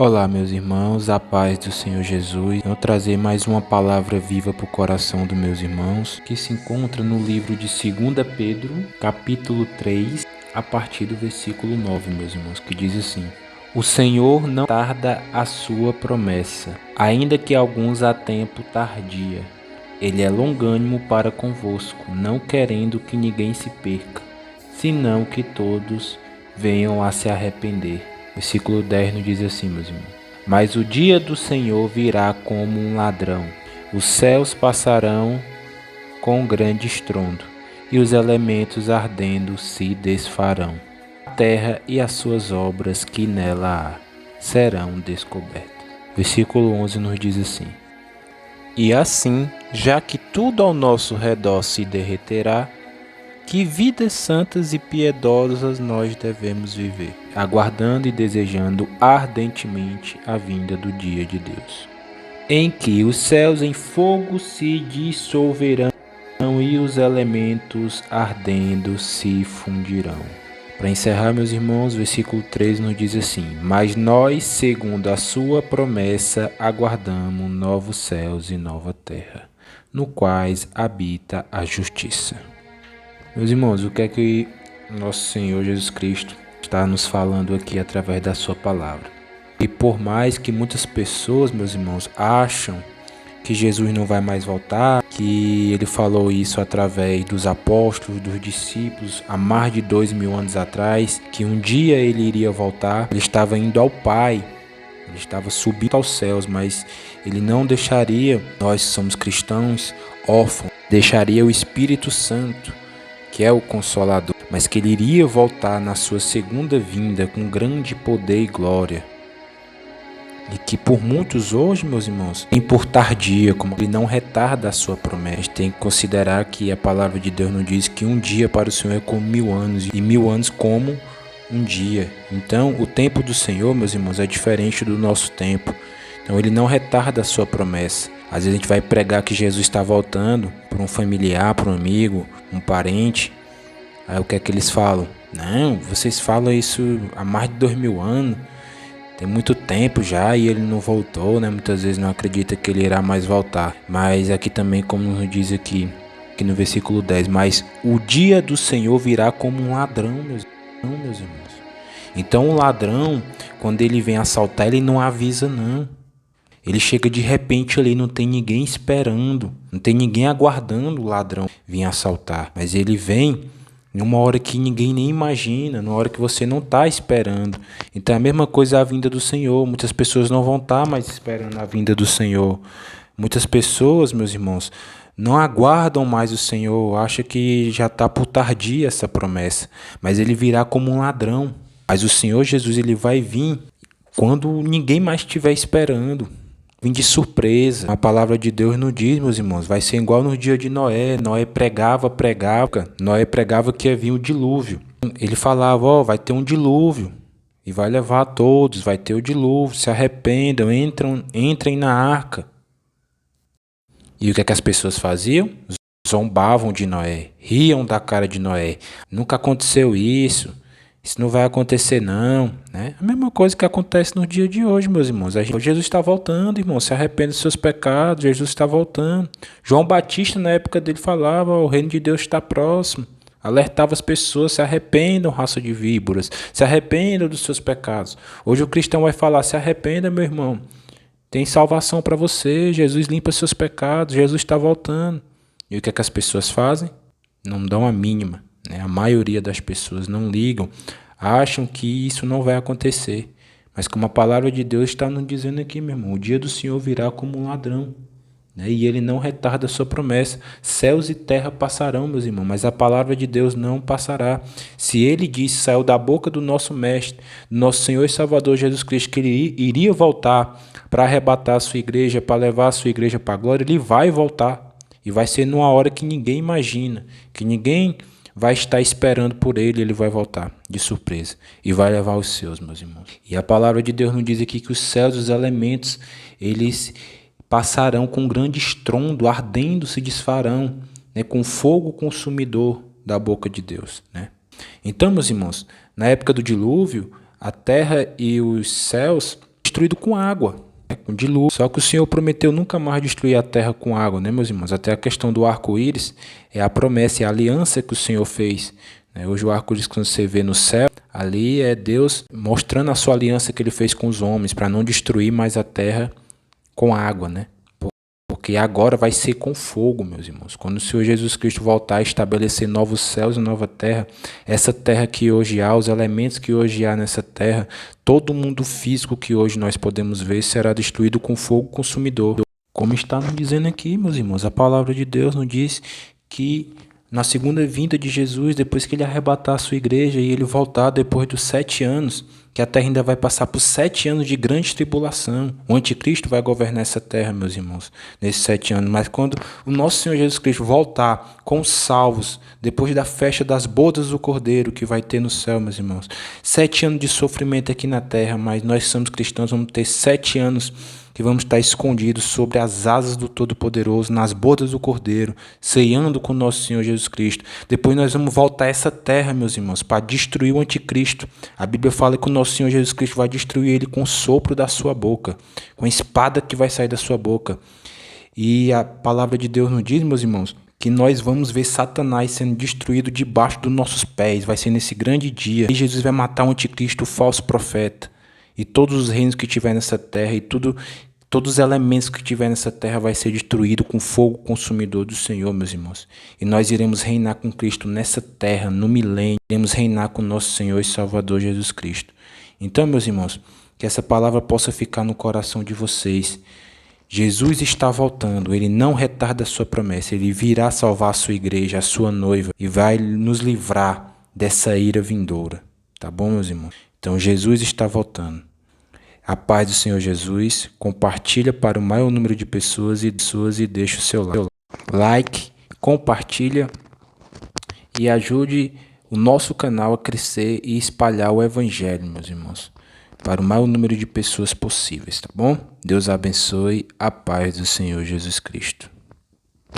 Olá, meus irmãos, a paz do Senhor Jesus. Eu trazer mais uma palavra viva para o coração dos meus irmãos, que se encontra no livro de 2 Pedro, capítulo 3, a partir do versículo 9, meus irmãos, que diz assim: O Senhor não tarda a sua promessa, ainda que alguns a tempo tardia. Ele é longânimo para convosco, não querendo que ninguém se perca, senão que todos venham a se arrepender. Versículo 10 nos diz assim, meus irmãos: Mas o dia do Senhor virá como um ladrão. Os céus passarão com grande estrondo, e os elementos ardendo se desfarão. A terra e as suas obras que nela há serão descobertas. Versículo 11 nos diz assim: E assim, já que tudo ao nosso redor se derreterá, que vidas santas e piedosas nós devemos viver, aguardando e desejando ardentemente a vinda do dia de Deus, em que os céus em fogo se dissolverão e os elementos ardendo se fundirão. Para encerrar, meus irmãos, versículo 13 nos diz assim: Mas nós, segundo a sua promessa, aguardamos novos céus e nova terra, no quais habita a justiça. Meus irmãos, o que é que nosso Senhor Jesus Cristo está nos falando aqui através da sua palavra? E por mais que muitas pessoas, meus irmãos, acham que Jesus não vai mais voltar, que ele falou isso através dos apóstolos, dos discípulos, há mais de 2000 anos atrás, que um dia ele iria voltar, ele estava indo ao Pai, ele estava subindo aos céus, mas ele não deixaria, nós somos cristãos, órfãos, deixaria o Espírito Santo, que é o Consolador, mas que ele iria voltar na sua segunda vinda com grande poder e glória. E que por muitos hoje, meus irmãos, tem por tardia, como ele não retarda a sua promessa. Tem que considerar que a palavra de Deus nos diz que um dia para o Senhor é como 1000 anos, e 1000 anos como um dia. Então, o tempo do Senhor, meus irmãos, é diferente do nosso tempo. Então, ele não retarda a sua promessa. Às vezes a gente vai pregar que Jesus está voltando para um familiar, para um amigo, um parente. Aí o que é que eles falam? Não, vocês falam isso há mais de 2000 anos. Tem muito tempo já e ele não voltou, né? Muitas vezes não acredita que ele irá mais voltar. Mas aqui também, como nos diz aqui no versículo 10, mas o dia do Senhor virá como um ladrão, meus irmãos. Então o ladrão, quando ele vem assaltar, ele não avisa não. Ele chega de repente ali, não tem ninguém esperando, não tem ninguém aguardando o ladrão vir assaltar. Mas ele vem numa hora que ninguém nem imagina, numa hora que você não está esperando. Então é a mesma coisa a vinda do Senhor. Muitas pessoas não vão estar mais esperando a vinda do Senhor. Muitas pessoas, meus irmãos, não aguardam mais o Senhor, acham que já está por tardia essa promessa. Mas ele virá como um ladrão. Mas o Senhor Jesus, ele vai vir quando ninguém mais estiver esperando. Vim de surpresa. A palavra de Deus não diz, meus irmãos, vai ser igual no dia de Noé. Noé pregava. Noé pregava que ia vir o dilúvio. Ele falava, vai ter um dilúvio e vai levar a todos, vai ter o dilúvio, se arrependam, entrem na arca. E o que é que as pessoas faziam? Zombavam de Noé, riam da cara de Noé. Nunca aconteceu isso. Isso não vai acontecer não, né? A mesma coisa que acontece no dia de hoje, meus irmãos. Jesus está voltando, irmão. Se arrependa dos seus pecados. Jesus está voltando. João Batista, na época dele, falava, o reino de Deus está próximo. Alertava as pessoas, se arrependam, raça de víboras. Se arrependam dos seus pecados. Hoje o cristão vai falar, se arrependa, meu irmão. Tem salvação para você. Jesus limpa seus pecados. Jesus está voltando. E o que é que as pessoas fazem? Não dão a mínima. A maioria das pessoas não ligam, acham que isso não vai acontecer. Mas como a palavra de Deus está nos dizendo aqui, meu irmão, o dia do Senhor virá como um ladrão, né? E ele não retarda a sua promessa. Céus e terra passarão, meus irmãos, mas a palavra de Deus não passará. Se ele disse, saiu da boca do nosso mestre, do nosso Senhor e Salvador Jesus Cristo, que ele iria voltar para arrebatar a sua igreja, para levar a sua igreja para a glória, ele vai voltar. E vai ser numa hora que ninguém imagina, que ninguém vai estar esperando por ele, ele vai voltar de surpresa e vai levar os seus, meus irmãos. E a palavra de Deus nos diz aqui que os céus e os elementos, eles passarão com grande estrondo, ardendo se desfarão, né, com fogo consumidor da boca de Deus, né? Então, meus irmãos, na época do dilúvio, a terra e os céus destruído com água, com dilúvio. Só que o Senhor prometeu nunca mais destruir a terra com água, né, meus irmãos? Até a questão do arco-íris é a promessa, é a aliança que o Senhor fez. Hoje o arco-íris que você vê no céu, ali é Deus mostrando a sua aliança que ele fez com os homens, para não destruir mais a terra com água, né? Porque agora vai ser com fogo, meus irmãos. Quando o Senhor Jesus Cristo voltar a estabelecer novos céus e nova terra, essa terra que hoje há, os elementos que hoje há nessa terra, todo mundo físico que hoje nós podemos ver será destruído com fogo consumidor. Como está nos dizendo aqui, meus irmãos, a palavra de Deus nos diz que na segunda vinda de Jesus, depois que ele arrebatar a sua igreja e ele voltar depois dos 7 anos, que a terra ainda vai passar por 7 anos de grande tribulação. O anticristo vai governar essa terra, meus irmãos, nesses 7 anos. Mas quando o nosso Senhor Jesus Cristo voltar com os salvos, depois da festa das bodas do Cordeiro que vai ter no céu, meus irmãos, 7 anos de sofrimento aqui na terra, mas nós somos cristãos, vamos ter 7 anos que vamos estar escondidos sobre as asas do Todo-Poderoso, nas bodas do Cordeiro, ceando com o nosso Senhor Jesus Cristo. Depois nós vamos voltar a essa terra, meus irmãos, para destruir o anticristo. A Bíblia fala que o nosso Senhor Jesus Cristo vai destruir ele com o sopro da sua boca, com a espada que vai sair da sua boca. E a palavra de Deus nos diz, meus irmãos, que nós vamos ver Satanás sendo destruído debaixo dos nossos pés. Vai ser nesse grande dia. E Jesus vai matar o anticristo, o falso profeta. E todos os reinos que tiver nessa terra e todos os elementos que tiver nessa terra vai ser destruído com fogo consumidor do Senhor, meus irmãos. E nós iremos reinar com Cristo nessa terra, no milênio. Iremos reinar com nosso Senhor e Salvador Jesus Cristo. Então, meus irmãos, que essa palavra possa ficar no coração de vocês. Jesus está voltando, ele não retarda a sua promessa, ele virá salvar a sua igreja, a sua noiva, e vai nos livrar dessa ira vindoura. Tá bom, meus irmãos? Então, Jesus está voltando. A paz do Senhor Jesus, compartilha para o maior número de pessoas e deixa o seu like, compartilha e ajude o nosso canal a crescer e espalhar o evangelho, meus irmãos, para o maior número de pessoas possíveis, tá bom? Deus abençoe, a paz do Senhor Jesus Cristo.